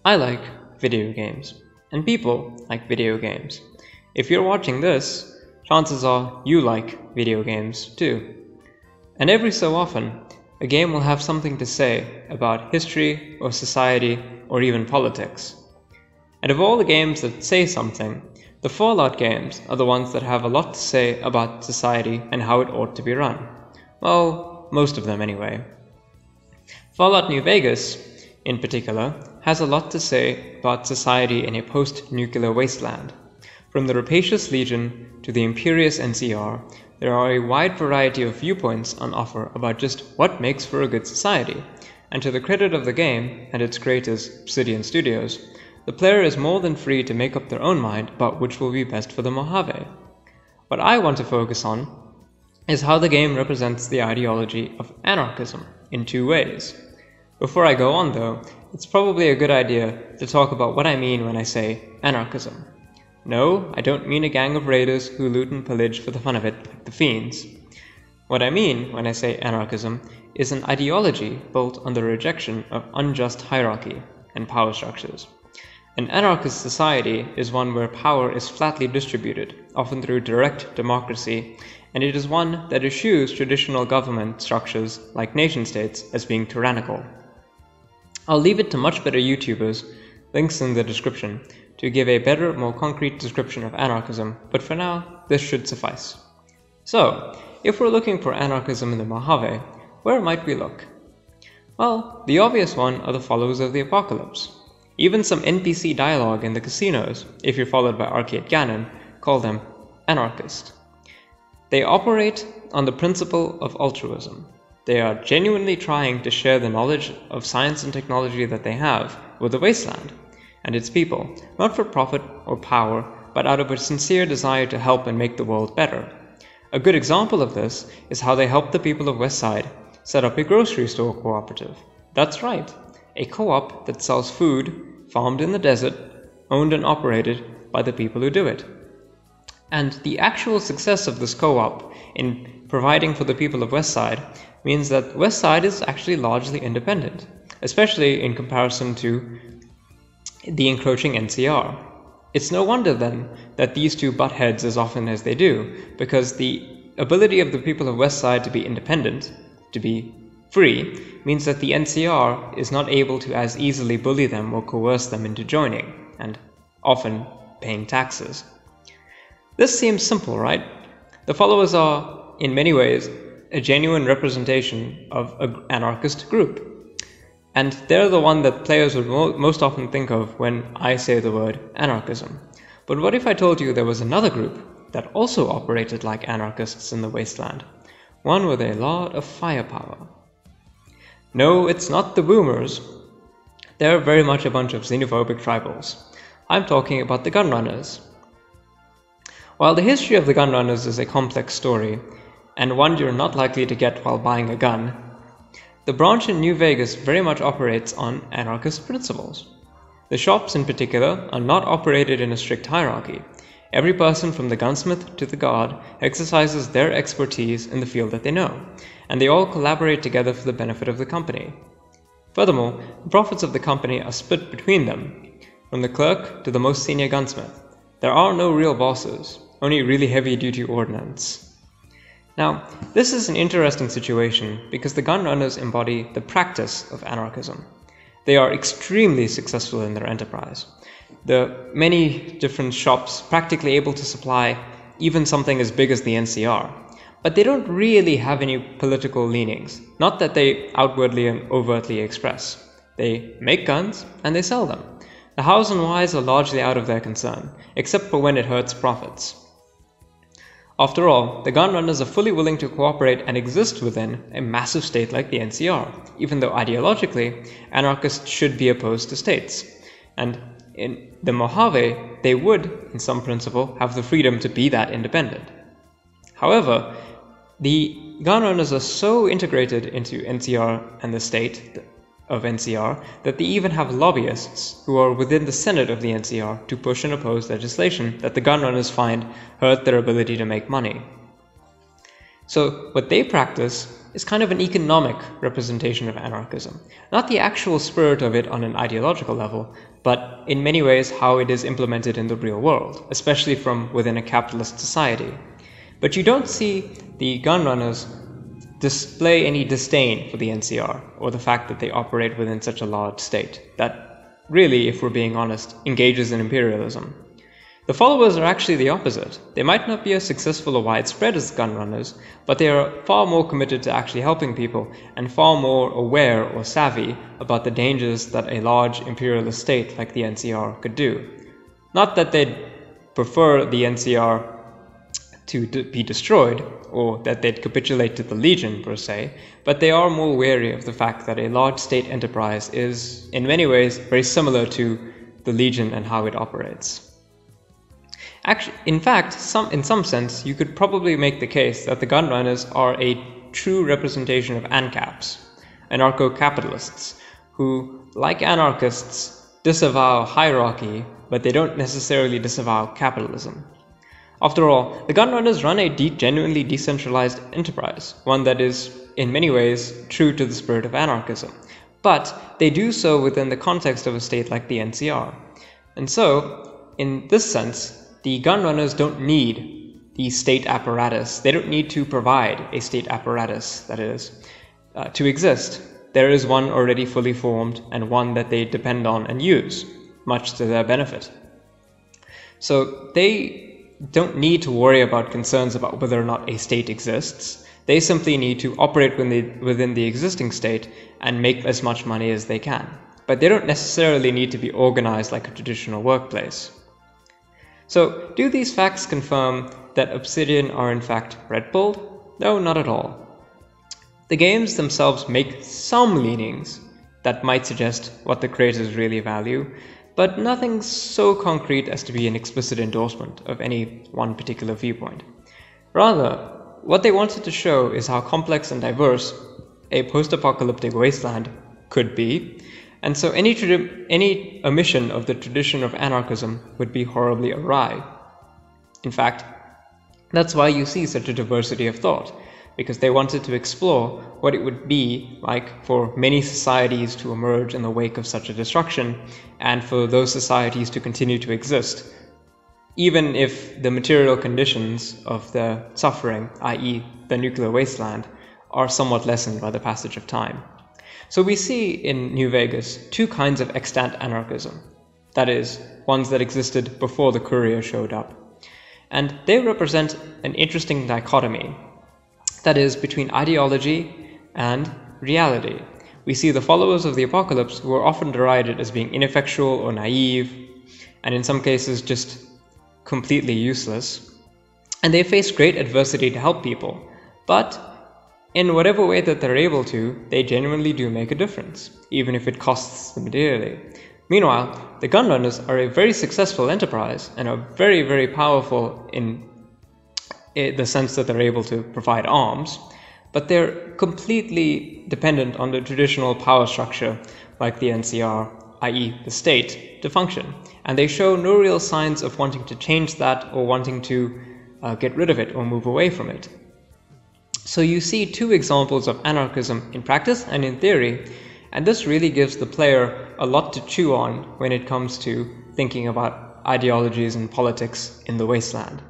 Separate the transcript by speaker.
Speaker 1: I like video games, and people like video games. If you're watching this, chances are you like video games too. And every so often, a game will have something to say about history or society or even politics. And of all the games that say something, the Fallout games are the ones that have a lot to say about society and how it ought to be run. Well, most of them anyway. Fallout New Vegas, in particular, has a lot to say about society in a post-nuclear wasteland. From the Rapacious Legion to the Imperious NCR, there are a wide variety of viewpoints on offer about just what makes for a good society, and to the credit of the game and its creators, Obsidian Studios, the player is more than free to make up their own mind about which will be best for the Mojave. What I want to focus on is how the game represents the ideology of anarchism in two ways. Before I go on though, it's probably a good idea to talk about what I mean when I say anarchism. No, I don't mean a gang of raiders who loot and pillage for the fun of it like the Fiends. What I mean when I say anarchism is an ideology built on the rejection of unjust hierarchy and power structures. An anarchist society is one where power is flatly distributed, often through direct democracy, and it is one that eschews traditional government structures like nation-states as being tyrannical. I'll leave it to much better YouTubers, links in the description, to give a better, more concrete description of anarchism, but for now, this should suffice. So, if we're looking for anarchism in the Mojave, where might we look? Well, the obvious one are the followers of the apocalypse. Even some NPC dialogue in the casinos, if you're followed by Arcade Gannon, call them anarchist. They operate on the principle of altruism. They are genuinely trying to share the knowledge of science and technology that they have with the wasteland and its people, not for profit or power, but out of a sincere desire to help and make the world better. A good example of this is how they helped the people of Westside set up a grocery store cooperative. That's right, a co-op that sells food farmed in the desert, owned and operated by the people who do it. And the actual success of this co-op in providing for the people of Westside means that Westside is actually largely independent, especially in comparison to the encroaching NCR. It's no wonder then that these two butt heads as often as they do, because the ability of the people of Westside to be independent, to be free, means that the NCR is not able to as easily bully them or coerce them into joining, and often paying taxes. This seems simple, right? The followers are, in many ways, a genuine representation of an anarchist group. And they're the one that players would most often think of when I say the word anarchism. But what if I told you there was another group that also operated like anarchists in the wasteland? One with a lot of firepower. No, it's not the boomers. They're very much a bunch of xenophobic tribals. I'm talking about the gunrunners. While the history of the gunrunners is a complex story, and one you're not likely to get while buying a gun, the branch in New Vegas very much operates on anarchist principles. The shops in particular are not operated in a strict hierarchy. Every person from the gunsmith to the guard exercises their expertise in the field that they know, and they all collaborate together for the benefit of the company. Furthermore, the profits of the company are split between them, from the clerk to the most senior gunsmith. There are no real bosses, only really heavy-duty ordnance. Now, this is an interesting situation because the gunrunners embody the practice of anarchism. They are extremely successful in their enterprise. The many different shops practically able to supply even something as big as the NCR. But they don't really have any political leanings, not that they outwardly and overtly express. They make guns and they sell them. The hows and whys are largely out of their concern, except for when it hurts profits. After all, the gunrunners are fully willing to cooperate and exist within a massive state like the NCR, even though ideologically, anarchists should be opposed to states. And in the Mojave, they would, in some principle, have the freedom to be that independent. However, the gunrunners are so integrated into NCR and the state of NCR that they even have lobbyists who are within the Senate of the NCR to push and oppose legislation that the gunrunners find hurt their ability to make money. So what they practice is kind of an economic representation of anarchism. Not the actual spirit of it on an ideological level, but in many ways how it is implemented in the real world, especially from within a capitalist society. But you don't see the gun runners display any disdain for the NCR or the fact that they operate within such a large state that really, if we're being honest, engages in imperialism. The followers are actually the opposite. They might not be as successful or widespread as gun runners, but they are far more committed to actually helping people and far more aware or savvy about the dangers that a large imperialist state like the NCR could do. Not that they'd prefer the NCR to be destroyed, or that they'd capitulate to the Legion per se, but they are more wary of the fact that a large state enterprise is, in many ways, very similar to the Legion and how it operates. Actually, in fact, in some sense, you could probably make the case that the gun runners are a true representation of ANCAPs, anarcho-capitalists, who, like anarchists, disavow hierarchy, but they don't necessarily disavow capitalism. After all, the gun runners run a genuinely decentralized enterprise, one that is, in many ways, true to the spirit of anarchism. But they do so within the context of a state like the NCR. And so, in this sense, the gun runners don't need the state apparatus. They don't need to provide a state apparatus, that is, to exist. There is one already fully formed and one that they depend on and use, much to their benefit. So they don't need to worry about concerns about whether or not a state exists. They simply need to operate within the existing state and make as much money as they can. But they don't necessarily need to be organized like a traditional workplace. So, do these facts confirm that Obsidian are in fact red-pilled? No, not at all. The games themselves make some leanings that might suggest what the creators really value, but nothing so concrete as to be an explicit endorsement of any one particular viewpoint. Rather, what they wanted to show is how complex and diverse a post-apocalyptic wasteland could be, and so any omission of the tradition of anarchism would be horribly awry. In fact, that's why you see such a diversity of thought, because they wanted to explore what it would be like for many societies to emerge in the wake of such a destruction, and for those societies to continue to exist, even if the material conditions of the suffering, i.e. the nuclear wasteland, are somewhat lessened by the passage of time. So we see in New Vegas two kinds of extant anarchism, that is, ones that existed before the courier showed up. And they represent an interesting dichotomy, that is, between ideology and reality. We see the followers of the apocalypse who are often derided as being ineffectual or naive, and in some cases just completely useless. And they face great adversity to help people, but in whatever way that they're able to, they genuinely do make a difference, even if it costs them dearly. Meanwhile, the gun runners are a very successful enterprise and are very, very powerful in the sense that they're able to provide arms, but they're completely dependent on the traditional power structure like the NCR, i.e. the state, to function. And they show no real signs of wanting to change that or wanting to get rid of it or move away from it. So you see two examples of anarchism in practice and in theory, and this really gives the player a lot to chew on when it comes to thinking about ideologies and politics in the wasteland.